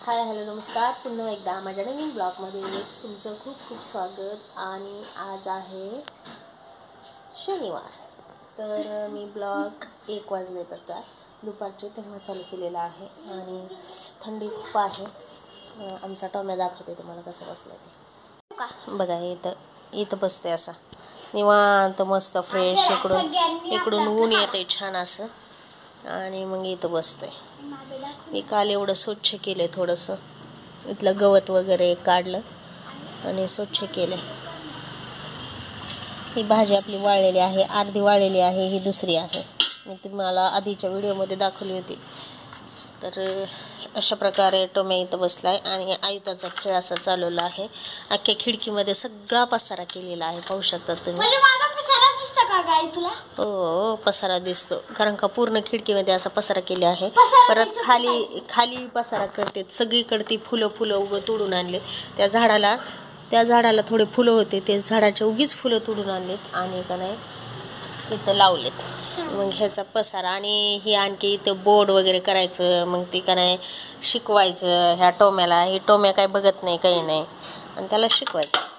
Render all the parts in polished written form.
Hi hello नमस्कार, पुन्हा एकदा माझ्या नवीन ब्लॉगमध्ये तुमचं खूप खूप स्वागत. आणि आज आहे शनिवार, तर मी ब्लॉग 1 वाजले तर दुपारचे तेव्हा चालू केलेला आहे. आणि थंडी खूप आहे. आमचा टॉम्या दाखवते तुम्हाला कसं बसलं ते का बघा. इथं बसते असा निवांत मस्त फ्रेश. इकडून ऊन येते छान असं आणि मग इथं बसते. मी काल एवढं स्वच्छ केलं, थोडंसं इथलं गवत वगैरे काढलं आणि स्वच्छ केलं. ही भाजी आपली वाळलेली आहे, अर्धी वाळलेली आहे, ही दुसरी आहे. मी तुम्हाला आधीच्या व्हिडिओमध्ये दाखवली होती. तर अशा प्रकारे टोम्या इथं बसलाय आणि आयुताचा खेळ असा चालवला आहे. अख्ख्या खिडकीमध्ये सगळा पसारा केलेला आहे, पाहू शकता तुम्ही. हो, पसारा दिसतो कारण का पूर्ण खिडकीमध्ये असा पसारा केला आहे. परत खाली पसारा करते सगळीकडे. ती फुलं उगं तोडून आणले. त्या झाडाला थोडे फुलं होते, ते झाडाचे उगीच फुलं तोडून आणलेत आणि का नाही इथं लावलेत. मग ह्याचा पसारा आणि ही आणखी इथं बोर्ड वगैरे करायचं. मग ती का नाही शिकवायचं ह्या टोम्याला. ही टोम्या काय बघत नाही, काही नाही, आणि त्याला शिकवायचं.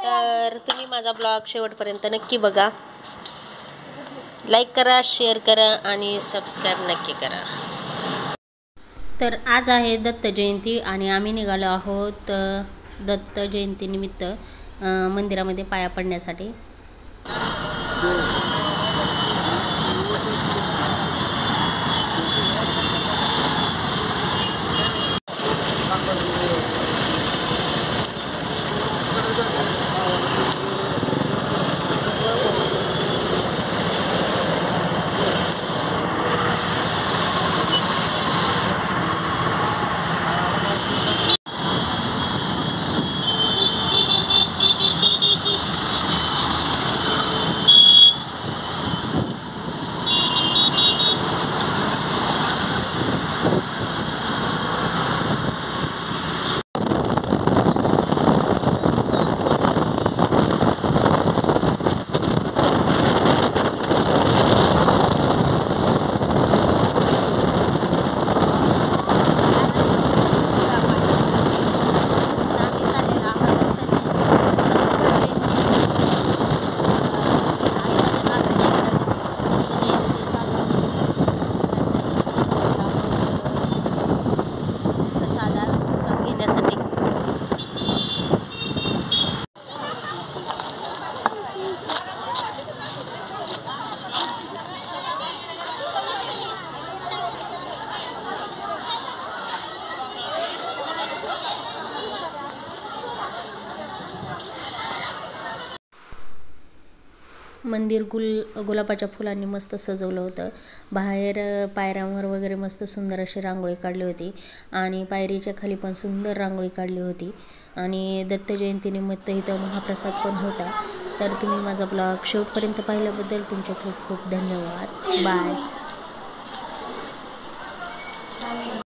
तर तुम्ही माझा ब्लॉग शेवटपर्यंत नक्की बघा. लाईक करा, शेअर करा आणि सबस्क्राईब नक्की करा. तर आज आहे दत्त जयंती आणि आम्ही निघालो आहोत दत्त जयंतीनिमित्त मंदिरामध्ये पाया पडण्यासाठी. मंदिर गुलाबाच्या फुलांनी मस्त सजवलं होतं. बाहेर पायऱ्यांवर वगैरे मस्त सुंदर अशी रांगोळी काढली होती आणि पायरीच्या खाली पण सुंदर रांगोळी काढली होती. आणि दत्त जयंतीनिमित्त इथं महाप्रसाद पण होता. तर तुम्ही माझा ब्लॉग शेवटपर्यंत पाहिल्याबद्दल तुमचे खूप खूप धन्यवाद. बाय.